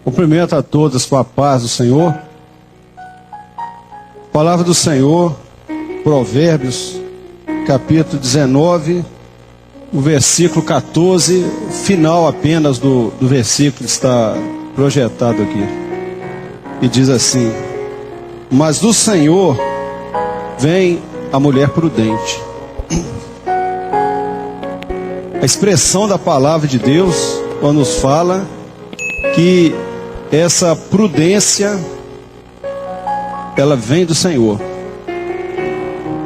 Cumprimento a todos com a paz do Senhor. Palavra do Senhor, Provérbios, capítulo 19, o versículo 14, final apenas do versículo está projetado aqui. E diz assim: mas do Senhor vem a mulher prudente. A expressão da palavra de Deus, quando nos fala que essa prudência, ela vem do Senhor.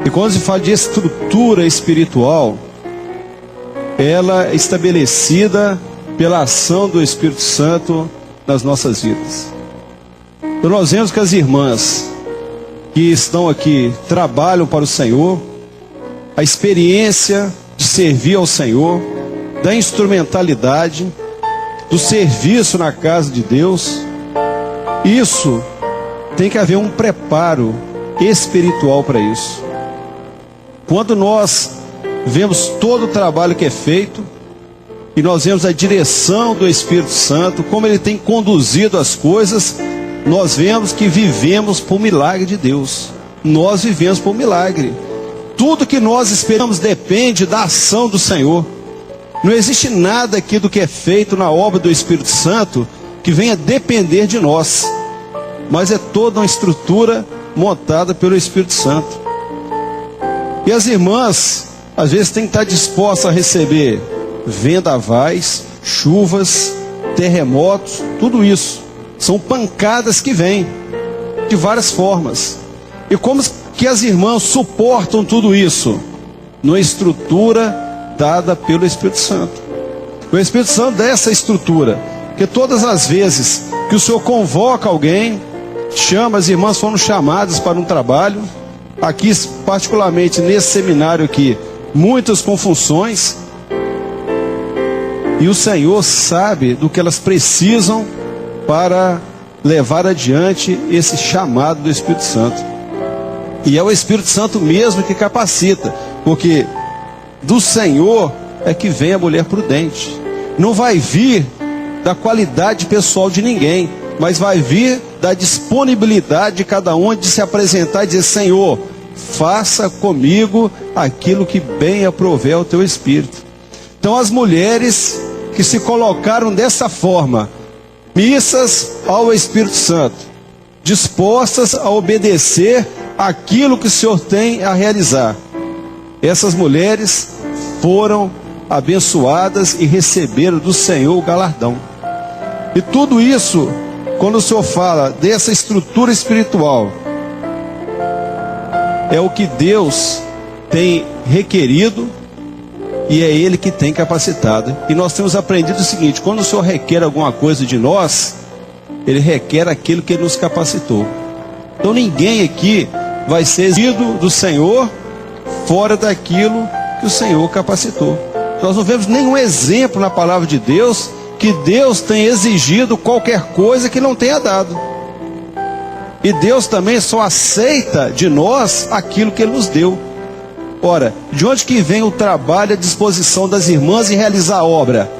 E quando se fala de estrutura espiritual, ela é estabelecida pela ação do Espírito Santo nas nossas vidas. Então nós vemos que as irmãs que estão aqui trabalham para o Senhor, a experiência de servir ao Senhor, da instrumentalidade, do serviço na casa de Deus. Isso tem que haver um preparo espiritual para isso. Quando nós vemos todo o trabalho que é feito e nós vemos a direção do Espírito Santo, como ele tem conduzido as coisas, nós vemos que vivemos por milagre de Deus. Nós vivemos por milagre. Tudo que nós esperamos depende da ação do Senhor. Não existe nada aqui do que é feito na obra do Espírito Santo que venha depender de nós, mas é toda uma estrutura montada pelo Espírito Santo. E as irmãs, às vezes, têm que estar dispostas a receber vendavais, chuvas, terremotos, tudo isso. São pancadas que vêm de várias formas. E como que as irmãs suportam tudo isso? Numa estrutura dada pelo Espírito Santo. O Espírito Santo dá essa estrutura, porque todas as vezes que o Senhor convoca alguém, chama, as irmãs foram chamadas para um trabalho, aqui particularmente nesse seminário aqui, muitas com funções, e o Senhor sabe do que elas precisam para levar adiante esse chamado do Espírito Santo. E é o Espírito Santo mesmo que capacita, porque do Senhor é que vem a mulher prudente. Não vai vir da qualidade pessoal de ninguém, mas vai vir da disponibilidade de cada um de se apresentar e dizer: Senhor, faça comigo aquilo que bem aprouver ao teu Espírito. Então as mulheres que se colocaram dessa forma, submissas ao Espírito Santo, dispostas a obedecer aquilo que o Senhor tem a realizar, essas mulheres foram abençoadas e receberam do Senhor o galardão. E tudo isso, quando o Senhor fala dessa estrutura espiritual, é o que Deus tem requerido e é Ele que tem capacitado. E nós temos aprendido o seguinte: quando o Senhor requer alguma coisa de nós, Ele requer aquilo que Ele nos capacitou. Então ninguém aqui vai ser exigido do Senhor fora daquilo que o Senhor capacitou. Nós não vemos nenhum exemplo na palavra de Deus que Deus tenha exigido qualquer coisa que não tenha dado. E Deus também só aceita de nós aquilo que Ele nos deu. Ora, de onde que vem o trabalho e a disposição das irmãs em realizar a obra?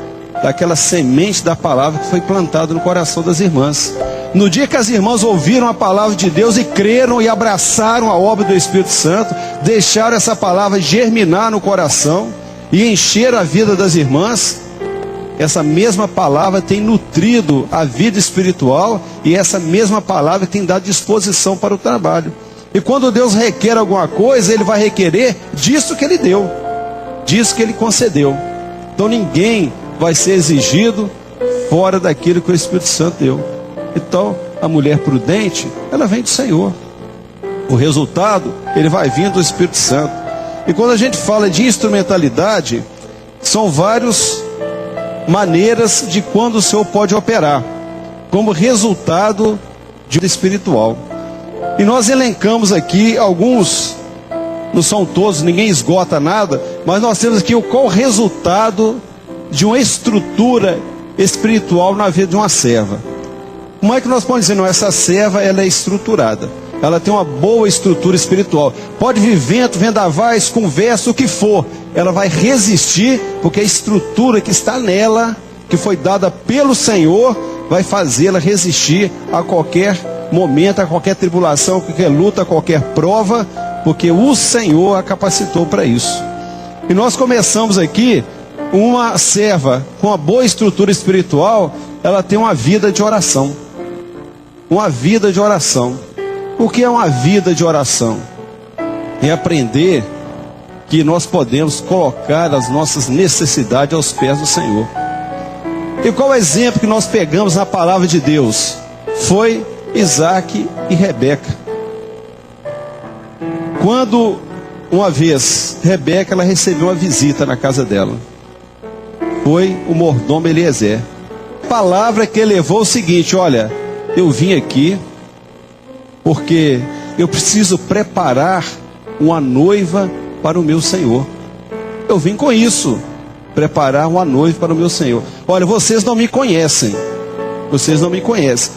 Daquela semente da palavra que foi plantada no coração das irmãs. No dia que as irmãs ouviram a palavra de Deus e creram e abraçaram a obra do Espírito Santo, deixaram essa palavra germinar no coração e encher a vida das irmãs, essa mesma palavra tem nutrido a vida espiritual e essa mesma palavra tem dado disposição para o trabalho. E quando Deus requer alguma coisa, Ele vai requerer disso que Ele deu, disso que Ele concedeu. Então ninguém vai ser exigido fora daquilo que o Espírito Santo deu. Então a mulher prudente, ela vem do Senhor. O resultado, ele vai vindo do Espírito Santo. E quando a gente fala de instrumentalidade, são várias maneiras de quando o Senhor pode operar como resultado de vida espiritual. E nós elencamos aqui alguns, não são todos, ninguém esgota nada, mas nós temos aqui qual o resultado de uma estrutura espiritual na vida de uma serva. Como é que nós podemos dizer? Não, essa serva, ela é estruturada, ela tem uma boa estrutura espiritual. Pode vir vento, vendavais, conversa, o que for, ela vai resistir, porque a estrutura que está nela, que foi dada pelo Senhor, vai fazê-la resistir a qualquer momento, a qualquer tribulação, a qualquer luta, a qualquer prova, porque o Senhor a capacitou para isso. E nós começamos aqui, uma serva com uma boa estrutura espiritual, ela tem uma vida de oração. Uma vida de oração. O que é uma vida de oração? É aprender que nós podemos colocar as nossas necessidades aos pés do Senhor. E qual o exemplo que nós pegamos na palavra de Deus? Foi Isaac e Rebeca. Quando uma vez Rebeca, ela recebeu uma visita na casa dela, foi o mordomo Eliezer. A palavra que ele levou é o seguinte: olha, eu vim aqui porque eu preciso preparar uma noiva para o meu Senhor. Eu vim com isso, preparar uma noiva para o meu Senhor. Olha, vocês não me conhecem,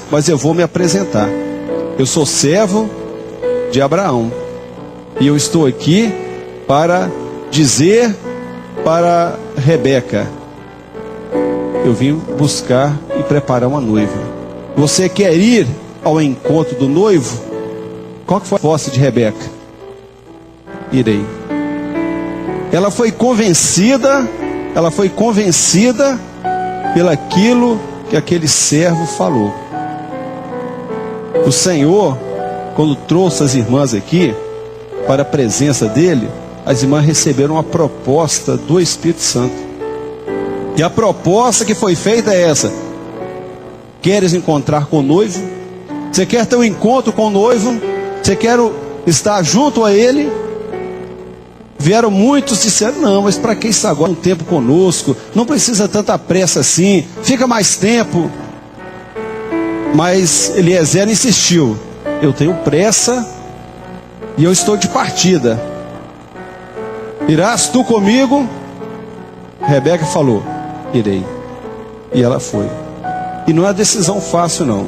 mas eu vou me apresentar. Eu sou servo de Abraão, e eu estou aqui para dizer para Rebeca: eu vim buscar e preparar uma noiva. Você quer ir ao encontro do noivo? Qual que foi a resposta de Rebeca? Irei. Ela foi convencida pelaquilo que aquele servo falou. O Senhor, quando trouxe as irmãs aqui para a presença dele, as irmãs receberam uma proposta do Espírito Santo. E a proposta que foi feita é essa: queres encontrar com o noivo? Você quer ter um encontro com o noivo? Você quer estar junto a ele? Vieram muitos e disseram: não, mas para que isso agora? Um tempo conosco, não precisa tanta pressa assim, fica mais tempo. Mas Eliezer insistiu: eu tenho pressa e eu estou de partida. Irás tu comigo? Rebeca falou: irei. E ela foi. E não é decisão fácil não.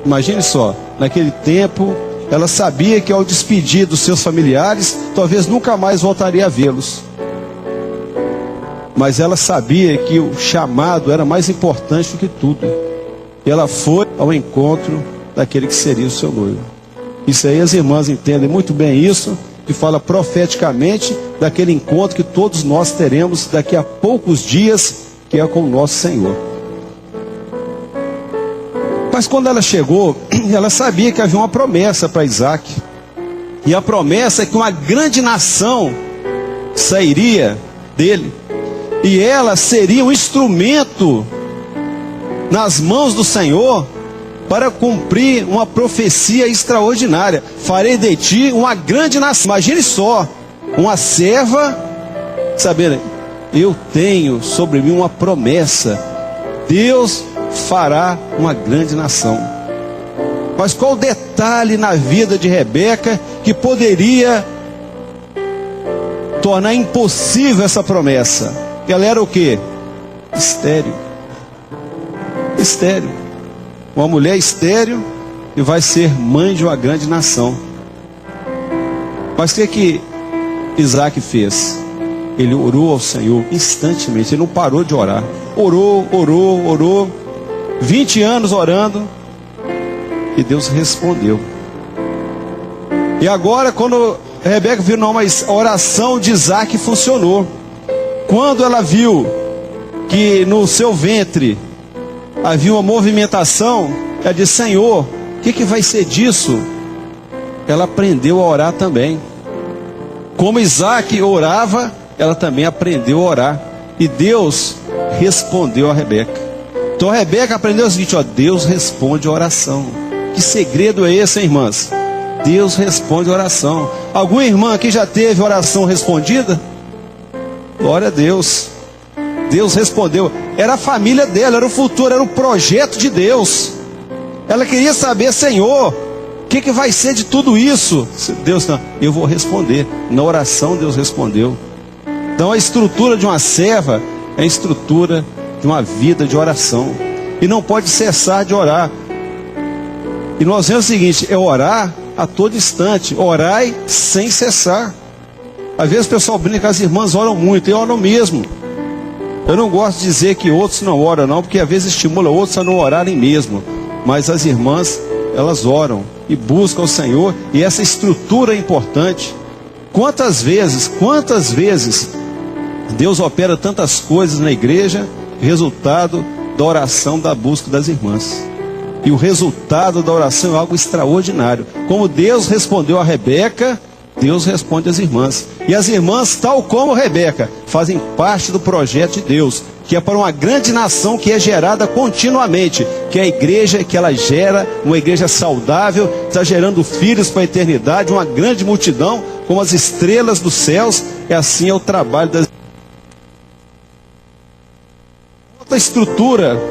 Imagine só, naquele tempo ela sabia que ao despedir dos seus familiares, talvez nunca mais voltaria a vê-los. Mas ela sabia que o chamado era mais importante do que tudo. E ela foi ao encontro daquele que seria o seu noivo. Isso aí as irmãs entendem muito bem isso, que fala profeticamente daquele encontro que todos nós teremos daqui a poucos dias, que é com o nosso Senhor. Mas quando ela chegou, ela sabia que havia uma promessa para Isaac. E a promessa é que uma grande nação sairia dele. E ela seria um instrumento nas mãos do Senhor para cumprir uma profecia extraordinária. Farei de ti uma grande nação. Imagine só, uma serva sabendo: eu tenho sobre mim uma promessa. Deus fará uma grande nação. Mas qual o detalhe na vida de Rebeca que poderia tornar impossível essa promessa? Ela era o quê? Estéril. Estéril. Uma mulher estéril e vai ser mãe de uma grande nação. Mas o que Isaac fez? Ele orou ao Senhor instantemente. Ele não parou de orar. Orou. 20 anos orando. E Deus respondeu. E agora, quando Rebeca viu, não, mas a oração de Isaac funcionou. Quando ela viu que no seu ventre havia uma movimentação, ela disse: Senhor, o que vai ser disso? Ela aprendeu a orar também. Como Isaac orava, ela também aprendeu a orar. E Deus respondeu a Rebeca. Então a Rebeca aprendeu o seguinte: ó, Deus responde a oração. Que segredo é esse, hein, irmãs? Deus responde a oração. Alguma irmã aqui já teve oração respondida? Glória a Deus. Deus respondeu. Era a família dela, era o futuro, era o projeto de Deus. Ela queria saber: Senhor, o que vai ser de tudo isso? Deus, não, eu vou responder. Na oração Deus respondeu. Então a estrutura de uma serva é a estrutura de uma vida de oração. E não pode cessar de orar. E nós vemos o seguinte: é orar a todo instante. Orai sem cessar. Às vezes o pessoal brinca, as irmãs oram muito, e oram mesmo. Eu não gosto de dizer que outros não oram não, porque às vezes estimula outros a não orarem mesmo. Mas as irmãs, elas oram e buscam o Senhor, e essa estrutura é importante. Quantas vezes Deus opera tantas coisas na igreja, resultado da oração, da busca das irmãs. E o resultado da oração é algo extraordinário. Como Deus respondeu a Rebeca, Deus responde às irmãs. E as irmãs, tal como Rebeca, fazem parte do projeto de Deus, que é para uma grande nação que é gerada continuamente, que é a igreja que ela gera, uma igreja saudável, está gerando filhos para a eternidade, uma grande multidão, como as estrelas dos céus. É assim é o trabalho das... Outra estrutura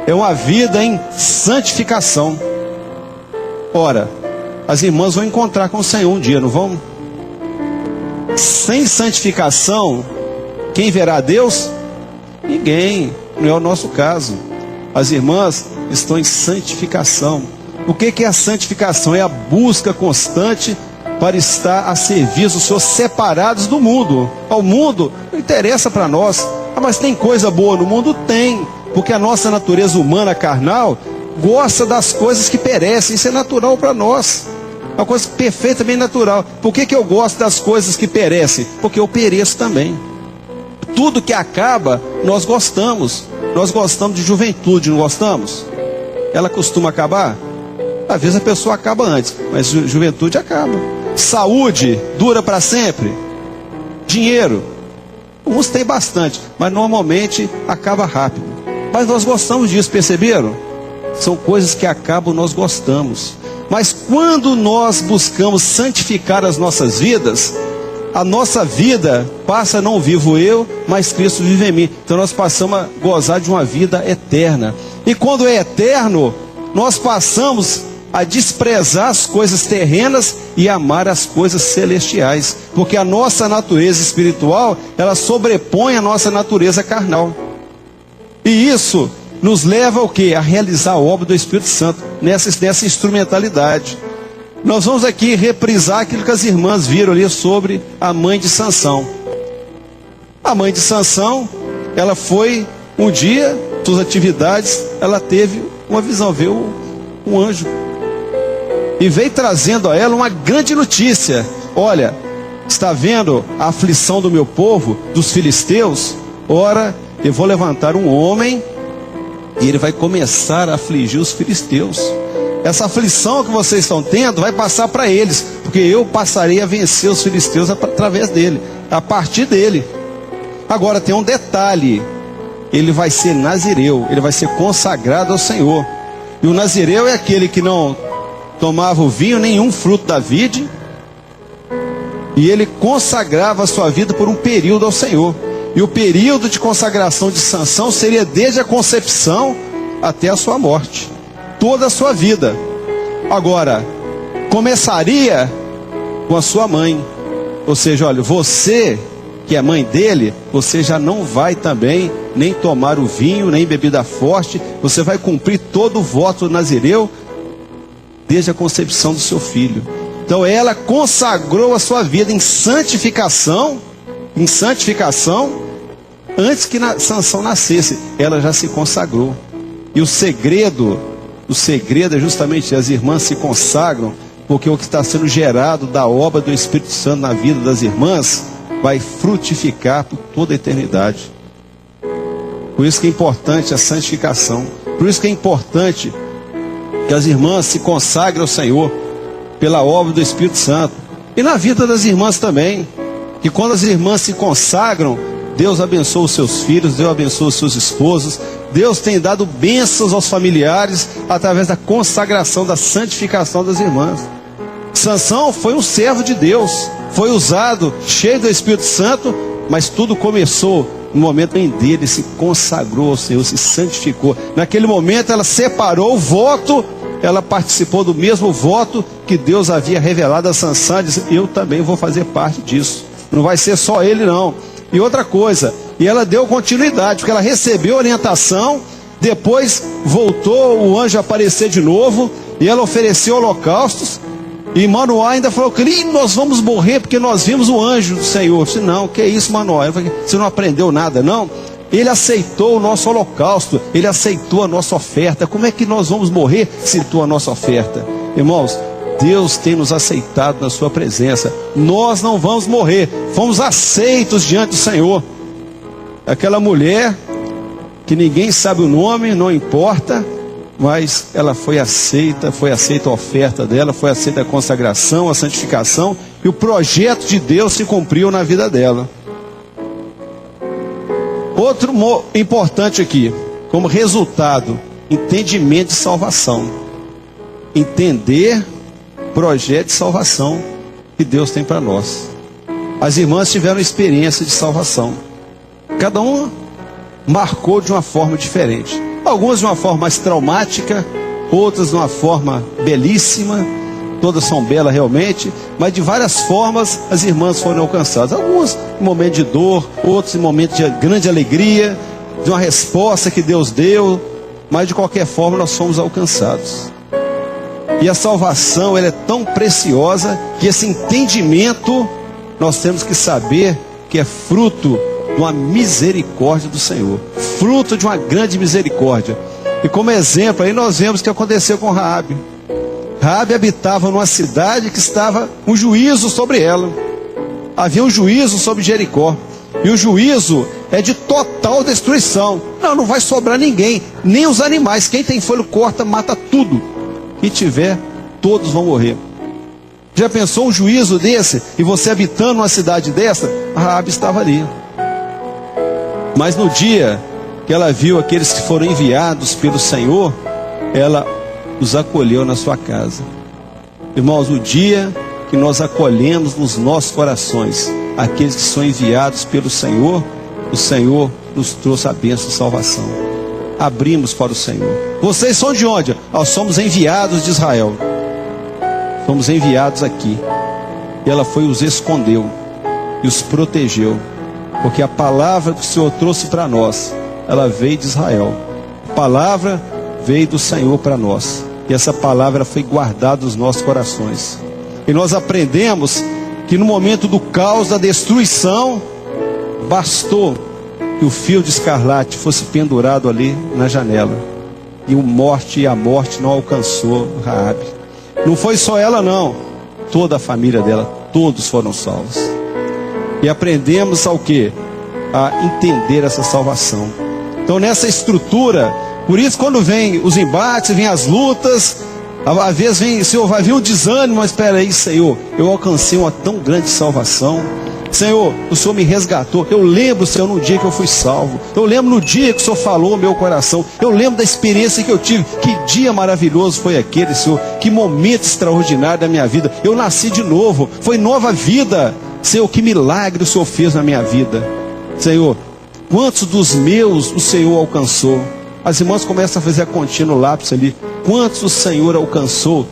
é uma vida em santificação. Ora, as irmãs vão encontrar com o Senhor um dia, não vão? Sem santificação, quem verá a Deus? Ninguém, não é o nosso caso. As irmãs estão em santificação. O que é a santificação? É a busca constante para estar a serviço do Senhor, separados do mundo. O mundo não interessa para nós. Ah, mas tem coisa boa no mundo? Tem, porque a nossa natureza humana, carnal, gosta das coisas que perecem. Isso é natural para nós. É uma coisa perfeitamente natural. Por que eu gosto das coisas que perecem? Porque eu pereço também. Tudo que acaba, nós gostamos. Nós gostamos de juventude, não gostamos? Ela costuma acabar? Às vezes a pessoa acaba antes, mas juventude acaba. Saúde dura para sempre. Dinheiro, uns tem bastante, mas normalmente acaba rápido. Mas nós gostamos disso, perceberam? São coisas que acabam, nós gostamos. Mas quando nós buscamos santificar as nossas vidas, a nossa vida passa, não vivo eu, mas Cristo vive em mim. Então nós passamos a gozar de uma vida eterna. E quando é eterno, nós passamos a desprezar as coisas terrenas e amar as coisas celestiais. Porque a nossa natureza espiritual, ela sobrepõe a nossa natureza carnal. E isso nos leva ao quê? A realizar a obra do Espírito Santo nessa instrumentalidade. Nós vamos aqui reprisar aquilo que as irmãs viram ali sobre a mãe de Sansão. A mãe de Sansão, ela foi um dia, suas atividades, ela teve uma visão, viu um anjo. E veio trazendo a ela uma grande notícia. Olha, está vendo a aflição do meu povo, dos filisteus? Ora, eu vou levantar um homem e ele vai começar a afligir os filisteus. Essa aflição que vocês estão tendo vai passar para eles, porque eu passarei a vencer os filisteus através dele, a partir dele. Agora tem um detalhe: ele vai ser nazireu, ele vai ser consagrado ao Senhor. E o nazireu é aquele que não tomava o vinho, nenhum fruto da vide, e ele consagrava a sua vida por um período ao Senhor. E o período de consagração de Sansão seria desde a concepção até a sua morte, toda a sua vida. Agora, começaria com a sua mãe. Ou seja, olha, você que é mãe dele, você já não vai também nem tomar o vinho, nem bebida forte. Você vai cumprir todo o voto do nazireu desde a concepção do seu filho. Então ela consagrou a sua vida em santificação, antes que Sansão nascesse, ela já se consagrou. E o segredo é justamente as irmãs se consagram, porque o que está sendo gerado da obra do Espírito Santo na vida das irmãs vai frutificar por toda a eternidade. Por isso que é importante a santificação. Por isso que é importante que as irmãs se consagrem ao Senhor pela obra do Espírito Santo. E na vida das irmãs também, que quando as irmãs se consagram, Deus abençoa os seus filhos, Deus abençoa os seus esposos, Deus tem dado bênçãos aos familiares através da consagração, da santificação das irmãs. Sansão foi um servo de Deus, foi usado, cheio do Espírito Santo, mas tudo começou no momento em que ele se consagrou ao Senhor, se santificou. Naquele momento ela separou o voto, ela participou do mesmo voto que Deus havia revelado a Sansão, e disse: eu também vou fazer parte disso, não vai ser só ele não. E outra coisa, e ela deu continuidade, porque ela recebeu orientação, depois voltou o anjo a aparecer de novo, e ela ofereceu holocaustos, e Manoá ainda falou que nós vamos morrer porque nós vimos o anjo do Senhor. Eu disse: não, que é isso, Manoá? Você não aprendeu nada, não? Ele aceitou o nosso holocausto, Ele aceitou a nossa oferta. Como é que nós vamos morrer se aceitou a nossa oferta? Irmãos, Deus tem nos aceitado na sua presença. Nós não vamos morrer, fomos aceitos diante do Senhor. Aquela mulher, que ninguém sabe o nome, não importa, mas ela foi aceita a oferta dela, foi aceita a consagração, a santificação, e o projeto de Deus se cumpriu na vida dela. Outro importante aqui, como resultado, entendimento de salvação. Entender o projeto de salvação que Deus tem para nós. As irmãs tiveram experiência de salvação. Cada uma marcou de uma forma diferente. Algumas de uma forma mais traumática, outras de uma forma belíssima. Todas são belas realmente, mas de várias formas as irmãs foram alcançadas. Algumas em momento de dor, outros em momento de grande alegria, de uma resposta que Deus deu, mas de qualquer forma nós fomos alcançados. E a salvação, ela é tão preciosa que esse entendimento nós temos que saber que é fruto de uma misericórdia do Senhor, fruto de uma grande misericórdia. E como exemplo aí nós vemos o que aconteceu com Raabe. Raabe habitava numa cidade que estava um juízo sobre ela. Havia um juízo sobre Jericó. E o juízo é de total destruição. Não vai sobrar ninguém, nem os animais. Quem tem fôlego corta, mata tudo. Quem tiver, todos vão morrer. Já pensou um juízo desse? E você habitando numa cidade dessa? Raabe estava ali. Mas no dia que ela viu aqueles que foram enviados pelo Senhor, ela os acolheu na sua casa. Irmãos, o dia que nós acolhemos nos nossos corações aqueles que são enviados pelo Senhor, o Senhor nos trouxe a bênção de salvação. Abrimos para o Senhor. Vocês são de onde? Nós somos enviados de Israel. Fomos enviados aqui. E ela foi, os escondeu e os protegeu, porque a palavra que o Senhor trouxe para nós, ela veio de Israel. A palavra veio do Senhor para nós, e essa palavra foi guardada nos nossos corações. E nós aprendemos que no momento do caos, da destruição, bastou que o fio de escarlate fosse pendurado ali na janela, e a morte não alcançou Raabe. Não foi só ela não, toda a família dela, todos foram salvos. E aprendemos ao quê? A entender essa salvação. Então nessa estrutura, por isso quando vem os embates, vem as lutas, às vezes vem, Senhor, vai vir um desânimo, mas espera aí, Senhor, eu alcancei uma tão grande salvação. Senhor, o Senhor me resgatou. Eu lembro, Senhor, no dia que eu fui salvo. Eu lembro no dia que o Senhor falou no meu coração. Eu lembro da experiência que eu tive. Que dia maravilhoso foi aquele, Senhor. Que momento extraordinário da minha vida. Eu nasci de novo. Foi nova vida. Senhor, que milagre o Senhor fez na minha vida. Senhor, quantos dos meus o Senhor alcançou? As irmãs começam a fazer a continha no lápis ali. Quantos o Senhor alcançou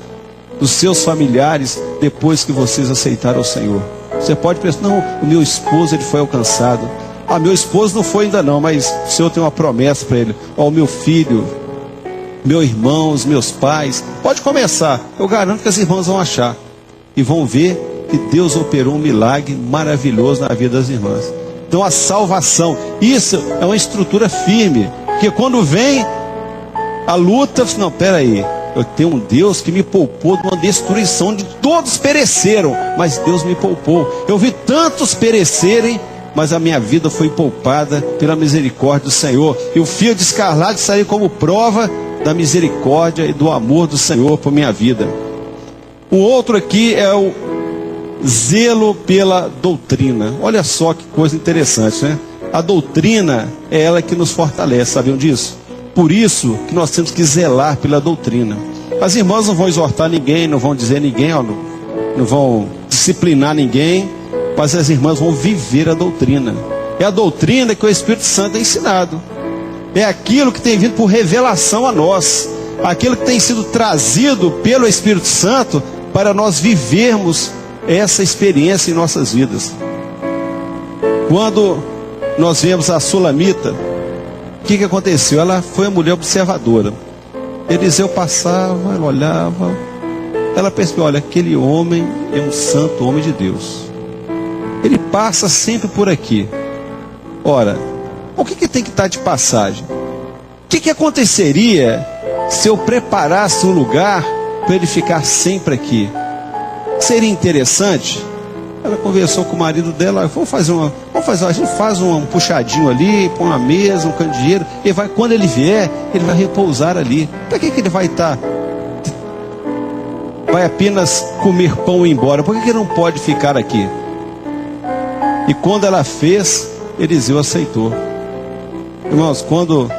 dos seus familiares depois que vocês aceitaram o Senhor? Você pode pensar, não, o meu esposo ele foi alcançado. Meu esposo não foi ainda não, mas o Senhor tem uma promessa para ele. O meu filho, meu irmão, os meus pais. Pode começar, eu garanto que as irmãs vão achar. E vão ver que Deus operou um milagre maravilhoso na vida das irmãs. Então a salvação, isso é uma estrutura firme. Porque quando vem a luta, não, peraí. Eu tenho um Deus que me poupou de uma destruição, de todos pereceram, mas Deus me poupou. Eu vi tantos perecerem, mas a minha vida foi poupada pela misericórdia do Senhor. E o fio de escarlate saiu como prova da misericórdia e do amor do Senhor por minha vida. O outro aqui é o zelo pela doutrina. Olha só que coisa interessante, né? A doutrina é ela que nos fortalece, sabiam disso? Por isso que nós temos que zelar pela doutrina. As irmãs não vão exortar ninguém, não vão dizer ninguém, não vão disciplinar ninguém, mas as irmãs vão viver a doutrina. É a doutrina que o Espírito Santo tem ensinado. É aquilo que tem vindo por revelação a nós. Aquilo que tem sido trazido pelo Espírito Santo para nós vivermos essa experiência em nossas vidas. Quando nós vemos a Sulamita, o que aconteceu? Ela foi uma mulher observadora. Eliseu passava, ela olhava, ela percebeu, olha, aquele homem é um santo homem de Deus. Ele passa sempre por aqui. Ora, O que tem que estar de passagem? O que aconteceria se eu preparasse um lugar para ele ficar sempre aqui? Seria interessante? Ela conversou com o marido dela, a gente faz um puxadinho ali, põe uma mesa, um candeeiro, quando ele vier, ele vai repousar ali. Para que ele vai estar? Vai apenas comer pão e ir embora. Por que ele não pode ficar aqui? E quando ela fez, Eliseu aceitou. Irmãos, quando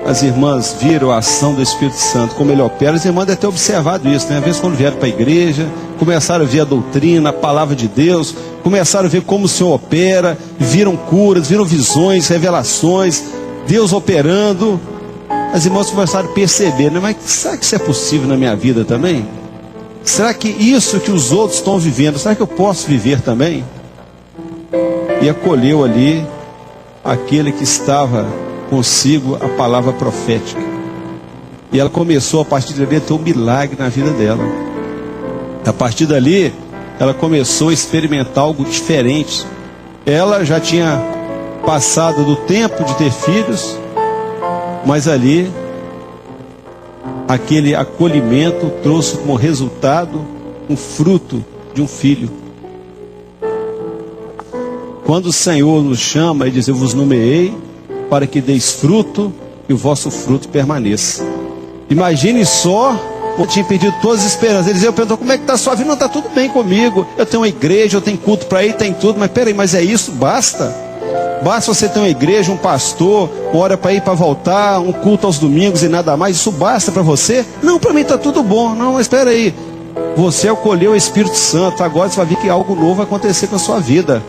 as irmãs viram a ação do Espírito Santo, como ele opera, as irmãs devem ter observado isso, né? Às vezes quando vieram para a igreja, começaram a ver a doutrina, a palavra de Deus, começaram a ver como o Senhor opera, viram curas, viram visões, revelações, Deus operando. As irmãs começaram a perceber, né? Mas será que isso é possível na minha vida também? Será que isso que os outros estão vivendo, será que eu posso viver também? E acolheu ali aquele que estava consigo a palavra profética. E ela começou a partir dali a ter um milagre na vida dela. A partir dali, ela começou a experimentar algo diferente. Ela já tinha passado do tempo de ter filhos, mas ali, aquele acolhimento trouxe como resultado um fruto de um filho. Quando o Senhor nos chama e diz: eu vos nomeei para que deis fruto e o vosso fruto permaneça. Imagine só, eu tinha perdido todas as esperanças. Eliseu perguntou: como é que está a sua vida? Não, está tudo bem comigo, eu tenho uma igreja, eu tenho culto para ir, tem tudo. Mas peraí, mas é isso? Basta? Basta você ter uma igreja, um pastor, uma hora para ir, para voltar, um culto aos domingos e nada mais? Isso basta para você? Não, para mim está tudo bom. Não, mas espera aí, você acolheu o Espírito Santo, agora você vai ver que algo novo vai acontecer com a sua vida.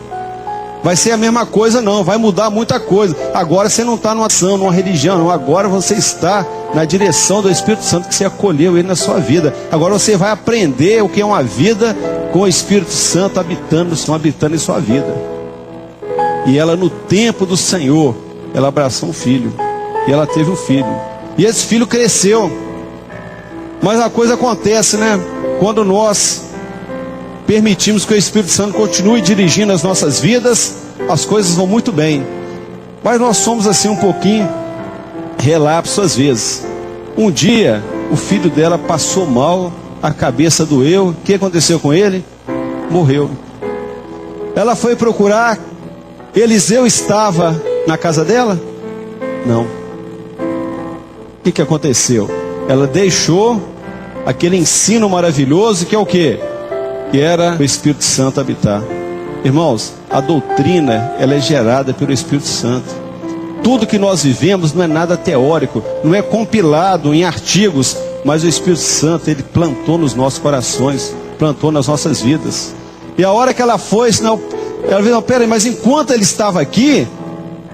Vai ser a mesma coisa? Não, vai mudar muita coisa. Agora você não está numa ação, numa religião, não. Agora você está na direção do Espírito Santo, que você acolheu ele na sua vida. Agora você vai aprender o que é uma vida com o Espírito Santo habitando em sua vida. E ela, no tempo do Senhor, ela abraçou um filho. E ela teve um filho. E esse filho cresceu. Mas a coisa acontece, né? Quando nós permitimos que o Espírito Santo continue dirigindo as nossas vidas, as coisas vão muito bem. Mas nós somos assim um pouquinho relapso às vezes. Um dia, o filho dela passou mal, a cabeça doeu. O que aconteceu com ele? Morreu. Ela foi procurar. Eliseu estava na casa dela? Não. O que aconteceu? Ela deixou aquele ensino maravilhoso que é o quê? Que era o Espírito Santo habitar. Irmãos, a doutrina, ela é gerada pelo Espírito Santo. Tudo que nós vivemos não é nada teórico, não é compilado em artigos, mas o Espírito Santo, ele plantou nos nossos corações, plantou nas nossas vidas. E a hora que ela foi, ela viu: não, peraí, mas enquanto ele estava aqui,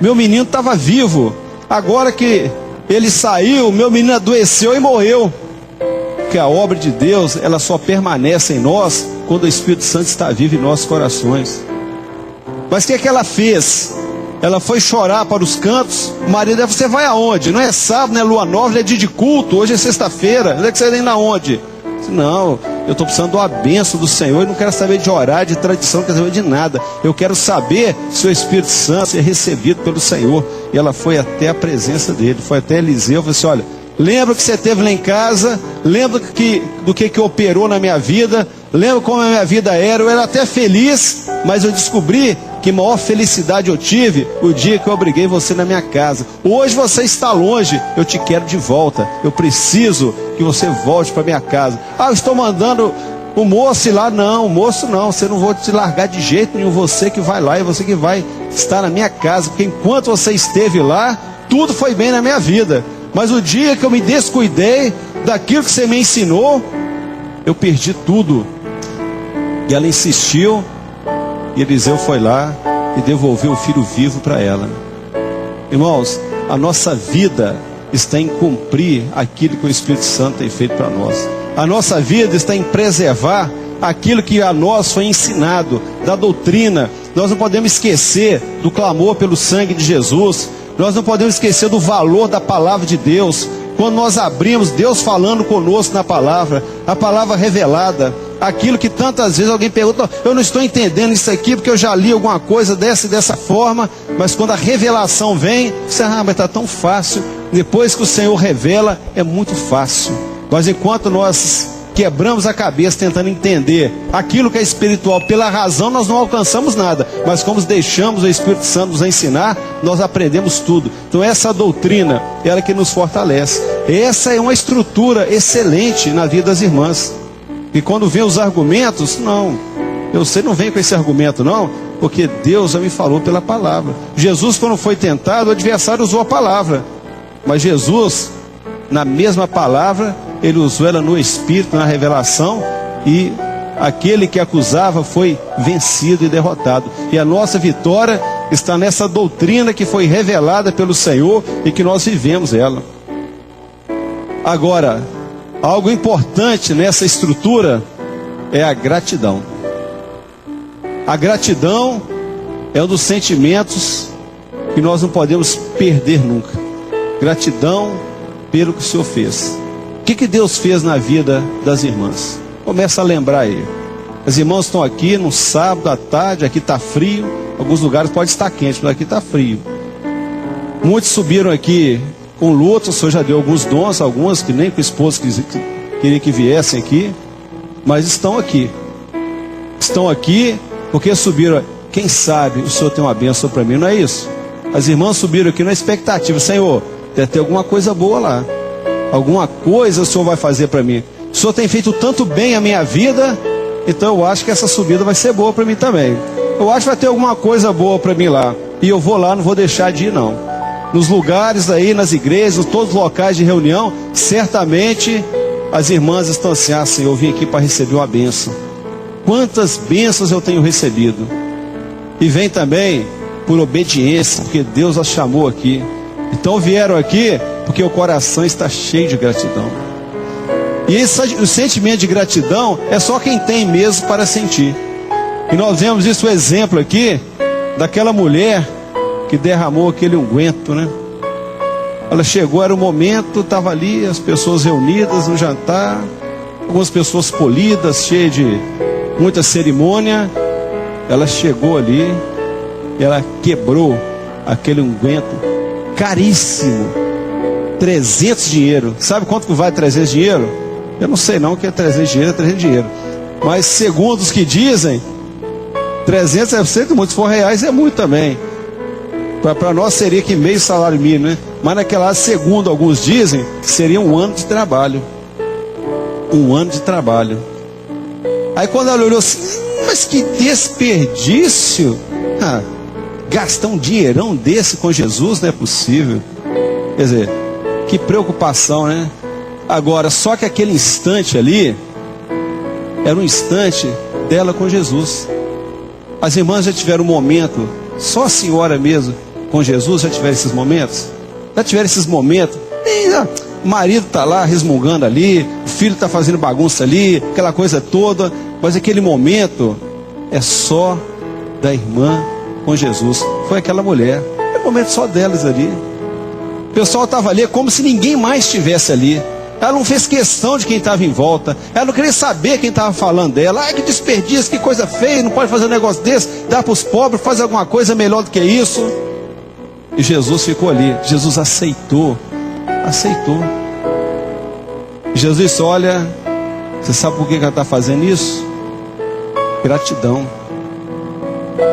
meu menino estava vivo. Agora que ele saiu, meu menino adoeceu e morreu. Porque a obra de Deus, ela só permanece em nós quando o Espírito Santo está vivo em nossos corações. Mas o que ela fez? Ela foi chorar para os cantos. O marido dela: você vai aonde? Não é sábado, não é lua nova, não é dia de culto, hoje é sexta-feira. Onde é que você vem aonde? Não, eu estou precisando de uma bênção do Senhor. Eu não quero saber de horário, de tradição, não quero saber de nada. Eu quero saber se o Espírito Santo é recebido pelo Senhor. E ela foi até a presença dele, foi até Eliseu, falou assim: olha, lembra que você esteve lá em casa? Lembra do que operou na minha vida? Lembra como a minha vida era? Eu era até feliz, mas eu descobri que maior felicidade eu tive o dia que eu abriguei você na minha casa. Hoje você está longe, eu te quero de volta. Eu preciso que você volte para minha casa. Ah, eu estou mandando o moço ir lá. Não, moço não, você não vou te largar de jeito nenhum. Você que vai lá e você que vai estar na minha casa. Porque enquanto você esteve lá, tudo foi bem na minha vida. Mas o dia que eu me descuidei daquilo que você me ensinou, eu perdi tudo. E ela insistiu, e Eliseu foi lá e devolveu o filho vivo para ela. Irmãos, a nossa vida está em cumprir aquilo que o Espírito Santo tem feito para nós. A nossa vida está em preservar aquilo que a nós foi ensinado, da doutrina. Nós não podemos esquecer do clamor pelo sangue de Jesus. Nós não podemos esquecer do valor da palavra de Deus. Quando nós abrimos, Deus falando conosco na palavra, a palavra revelada. aquilo que tantas vezes alguém pergunta, eu não estou entendendo isso aqui, porque eu já li alguma coisa dessa e dessa forma, mas quando a revelação vem, você, mas está tão fácil. Depois que o Senhor revela, é muito fácil. Mas enquanto nós quebramos a cabeça tentando entender aquilo que é espiritual pela razão, nós não alcançamos nada, mas como deixamos o Espírito Santo nos ensinar, nós aprendemos tudo. Então essa doutrina, ela que nos fortalece. Essa é uma estrutura excelente na vida das irmãs. E quando vem os argumentos, não, você não vem com esse argumento não, porque Deus já me falou pela palavra. Jesus, quando foi tentado, o adversário usou a palavra, mas Jesus, na mesma palavra, ele usou ela no Espírito, na revelação, e aquele que acusava foi vencido e derrotado. E a nossa vitória está nessa doutrina que foi revelada pelo Senhor e que nós vivemos ela. Agora, algo importante nessa estrutura é a gratidão. A gratidão é um dos sentimentos que nós não podemos perder nunca. Gratidão pelo que o Senhor fez. O que Deus fez na vida das irmãs? Começa a lembrar aí. As irmãs estão aqui no sábado à tarde, aqui está frio. Alguns lugares pode estar quente, mas aqui está frio. Muitos subiram aqui com luto. O Senhor já deu alguns dons, algumas que nem com o esposo queria que viessem aqui, mas estão aqui. Estão aqui porque subiram. Quem sabe o Senhor tem uma bênção para mim, não é isso? As irmãs subiram aqui na expectativa. Senhor, deve ter alguma coisa boa lá. Alguma coisa o Senhor vai fazer para mim. O Senhor tem feito tanto bem a minha vida, então eu acho que essa subida vai ser boa para mim também. Eu acho que vai ter alguma coisa boa para mim lá. E eu vou lá, não vou deixar de ir não. Nos lugares aí, nas igrejas, em todos os locais de reunião, certamente as irmãs estão assim, Senhor, eu vim aqui para receber uma bênção. Quantas bênçãos eu tenho recebido. E vem também por obediência, porque Deus as chamou aqui. Então vieram aqui porque o coração está cheio de gratidão. E o sentimento de gratidão é só quem tem mesmo para sentir. E nós vemos isso, o exemplo aqui daquela mulher que derramou aquele unguento, né? Ela chegou, era o momento, estava ali as pessoas reunidas no jantar, algumas pessoas polidas, cheias de muita cerimônia. Ela chegou ali e ela quebrou aquele unguento caríssimo, 300 dinheiro. Sabe quanto que vale 300 dinheiro? Eu não sei não o que é 300 dinheiro, é 300 dinheiro. Mas segundo os que dizem, 300 é sempre muito, se for reais é muito também. Para nós seria que meio salário mínimo, né? Mas naquela, segundo alguns dizem, seria um ano de trabalho. Um ano de trabalho. Aí quando ela olhou assim, mas que desperdício! Gastar um dinheirão desse com Jesus não é possível. Quer dizer, que preocupação, né? Agora, só que aquele instante ali era um instante dela com Jesus. As irmãs já tiveram um momento, só a senhora mesmo com Jesus já tiveram esses momentos? Já tiveram esses momentos? O marido está lá resmungando ali, o filho está fazendo bagunça ali, aquela coisa toda, mas aquele momento é só da irmã com Jesus. Foi aquela mulher, é o momento só delas ali. O pessoal estava ali como se ninguém mais estivesse ali. Ela não fez questão de quem estava em volta. Ela não queria saber quem estava falando dela. Ai, que desperdício, que coisa feia, não pode fazer um negócio desse, dá para os pobres, fazer alguma coisa melhor do que isso. E Jesus ficou ali. Jesus aceitou. Jesus disse, olha, você sabe por que ela está fazendo isso? Gratidão.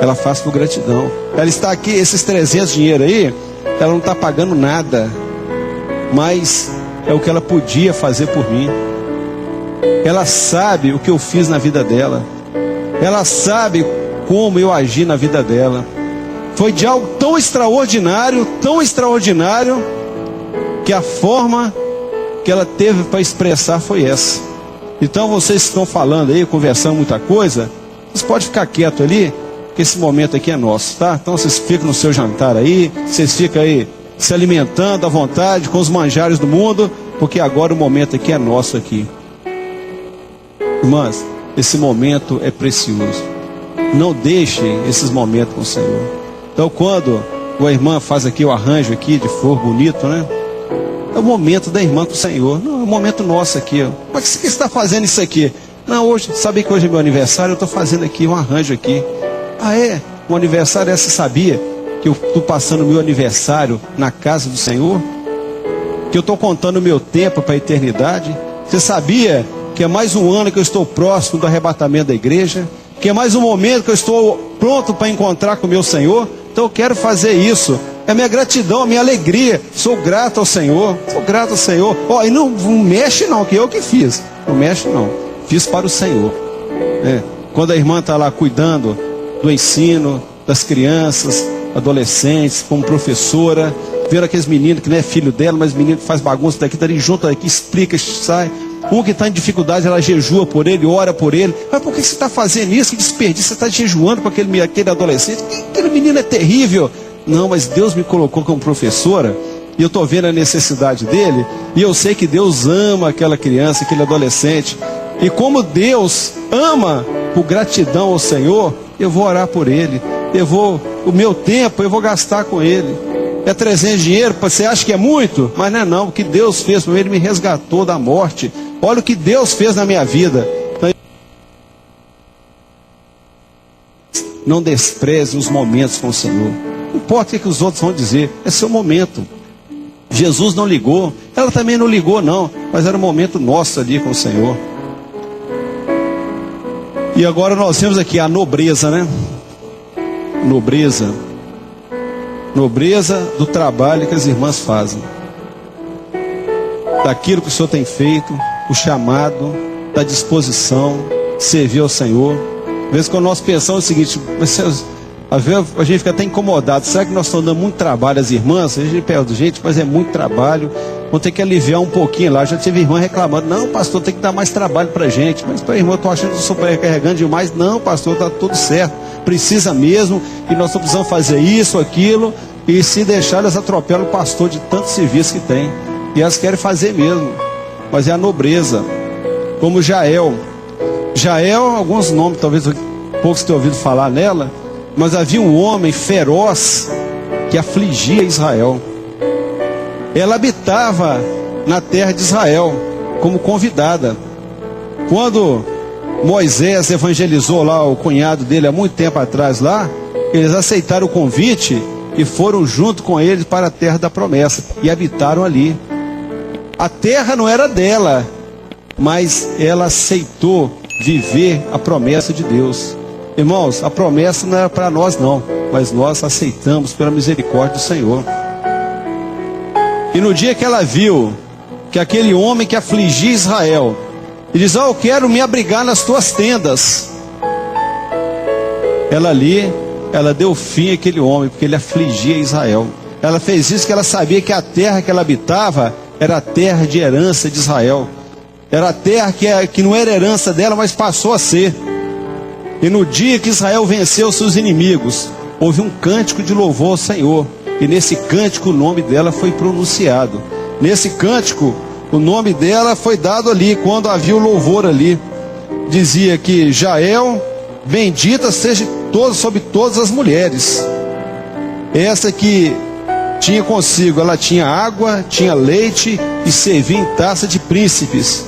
Ela faz por gratidão. Ela está aqui, esses 300 dinheiro aí, ela não está pagando nada, mas é o que ela podia fazer por mim. Ela sabe o que eu fiz na vida dela. Ela sabe como eu agi na vida dela. Foi de algo tão extraordinário, que a forma que ela teve para expressar foi essa. Então vocês que estão falando aí, conversando muita coisa, vocês podem ficar quietos ali, que esse momento aqui é nosso, tá? Então vocês ficam no seu jantar aí, vocês ficam aí se alimentando à vontade com os manjares do mundo, porque agora o momento aqui é nosso aqui. Irmãs, esse momento é precioso. Não deixem esses momentos com o Senhor. Então quando a irmã faz aqui o arranjo aqui de flor bonito, né? É o momento da irmã com o Senhor. Não, é o momento nosso aqui, ó. Mas que você está fazendo isso aqui? Não, hoje, sabe que hoje é meu aniversário, eu estou fazendo aqui um arranjo aqui. Ah, é? O aniversário, você sabia que eu estou passando o meu aniversário na casa do Senhor? Que eu estou contando o meu tempo para a eternidade? Você sabia que é mais um ano que eu estou próximo do arrebatamento da igreja? Que é mais um momento que eu estou pronto para encontrar com o meu Senhor? Então eu quero fazer isso. É a minha gratidão, a minha alegria. Sou grato ao Senhor. Sou grato ao Senhor. Ó, e não mexe não, que eu que fiz. Não mexe não. Fiz para o Senhor. Quando a irmã está lá cuidando do ensino das crianças, adolescentes, como professora, vendo aqueles meninos que não é filho dela, mas menino que faz bagunça daqui, dali junto daqui, explica, sai. Um que está em dificuldade, ela jejua por ele, ora por ele. Mas por que você está fazendo isso? Que desperdício, você está jejuando para aquele adolescente? Aquele menino é terrível. Não, mas Deus me colocou como professora, e eu estou vendo a necessidade dele, e eu sei que Deus ama aquela criança, aquele adolescente. E como Deus ama, por gratidão ao Senhor, eu vou orar por ele. O meu tempo eu vou gastar com ele. É 300 dinheiro, você acha que é muito? Mas não é não, o que Deus fez por mim, ele me resgatou da morte. Olha o que Deus fez na minha vida. Então, não despreze os momentos com o Senhor. Não importa o que os outros vão dizer, é seu momento. Jesus não ligou, ela também não ligou não, mas era um momento nosso ali com o Senhor. E agora nós temos aqui a nobreza, né? Nobreza do trabalho que as irmãs fazem, daquilo que o Senhor tem feito, o chamado, da disposição, servir ao Senhor. Às vezes quando nós pensamos o seguinte, às vezes a gente fica até incomodado, será que nós estamos dando muito trabalho às irmãs? A gente pergunta, gente, mas é muito trabalho, vamos ter que aliviar um pouquinho lá. Já tive irmã reclamando, não pastor, tem que dar mais trabalho para a gente. Mas para irmã, eu estou achando que eu estou sobrecarregando demais. Não pastor, está tudo certo, precisa mesmo, e nós precisamos fazer isso, aquilo, e se deixar elas atropelam o pastor de tanto serviço que tem, e elas querem fazer mesmo, mas é a nobreza. Como Jael, alguns nomes, talvez poucos tenham ouvido falar nela, mas havia um homem feroz que afligia Israel. Ela habitava na terra de Israel como convidada. Quando Moisés evangelizou lá o cunhado dele há muito tempo atrás lá, eles aceitaram o convite e foram junto com ele para a terra da promessa e habitaram ali. A terra não era dela, mas ela aceitou viver a promessa de Deus. Irmãos, a promessa não era para nós não, mas nós aceitamos pela misericórdia do Senhor. E no dia que ela viu que aquele homem que afligia Israel, ele diz, eu quero me abrigar nas tuas tendas. Ela deu fim àquele homem, porque ele afligia Israel. Ela fez isso porque ela sabia que a terra que ela habitava era a terra de herança de Israel. Era a terra que não era herança dela, mas passou a ser. E no dia que Israel venceu seus inimigos, houve um cântico de louvor ao Senhor. E nesse cântico o nome dela foi pronunciado. Nesse cântico o nome dela foi dado ali, quando havia o louvor ali. Dizia que Jael, bendita seja sobre todas as mulheres. Essa que tinha consigo, ela tinha água, tinha leite e servia em taça de príncipes.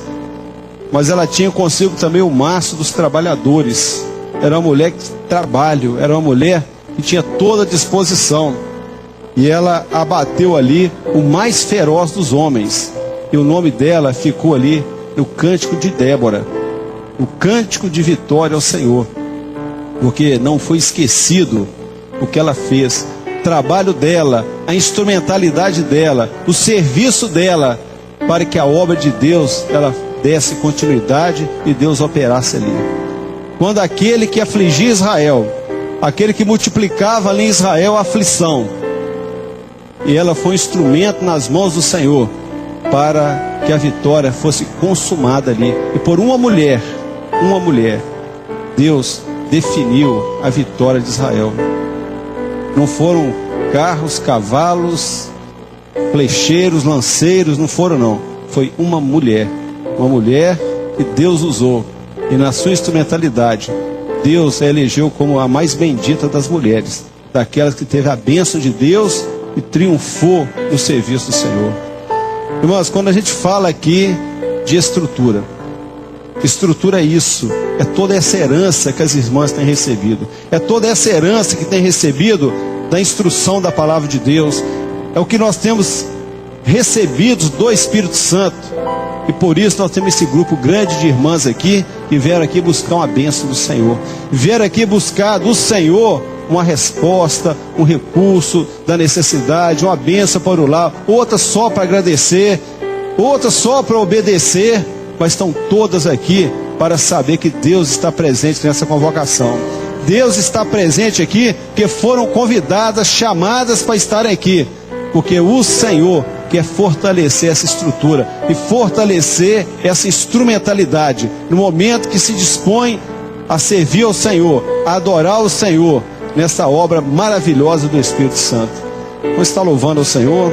Mas ela tinha consigo também o maço dos trabalhadores. Era uma mulher de trabalho, era uma mulher que tinha toda a disposição. E ela abateu ali o mais feroz dos homens. E o nome dela ficou ali no cântico de Débora, o cântico de vitória ao Senhor. Porque não foi esquecido o que ela fez, o trabalho dela, a instrumentalidade dela, o serviço dela, para que a obra de Deus, ela desse continuidade e Deus operasse ali. Quando aquele que afligia Israel, aquele que multiplicava ali em Israel a aflição, e ela foi um instrumento nas mãos do Senhor, para que a vitória fosse consumada ali. E por uma mulher, Deus definiu a vitória de Israel. Não foram carros, cavalos, flecheiros, lanceiros, não foram não. Foi uma mulher que Deus usou. E na sua instrumentalidade, Deus a elegeu como a mais bendita das mulheres, daquelas que teve a bênção de Deus e triunfou no serviço do Senhor. Irmãos, quando a gente fala aqui de estrutura, Estrutura é isso, é toda essa herança que as irmãs têm recebido, é toda essa herança que têm recebido da instrução da palavra de Deus, é o que nós temos recebido do Espírito Santo, e por isso nós temos esse grupo grande de irmãs aqui, que vieram aqui buscar uma bênção do Senhor, vieram aqui buscar do Senhor uma resposta, um recurso da necessidade, uma bênção para o lar, outra só para agradecer, outra só para obedecer, mas estão todas aqui para saber que Deus está presente nessa convocação. Deus está presente aqui, porque foram convidadas, chamadas para estarem aqui, porque o Senhor quer fortalecer essa estrutura e fortalecer essa instrumentalidade no momento que se dispõe a servir ao Senhor, a adorar o Senhor nessa obra maravilhosa do Espírito Santo. Vamos estar louvando ao Senhor.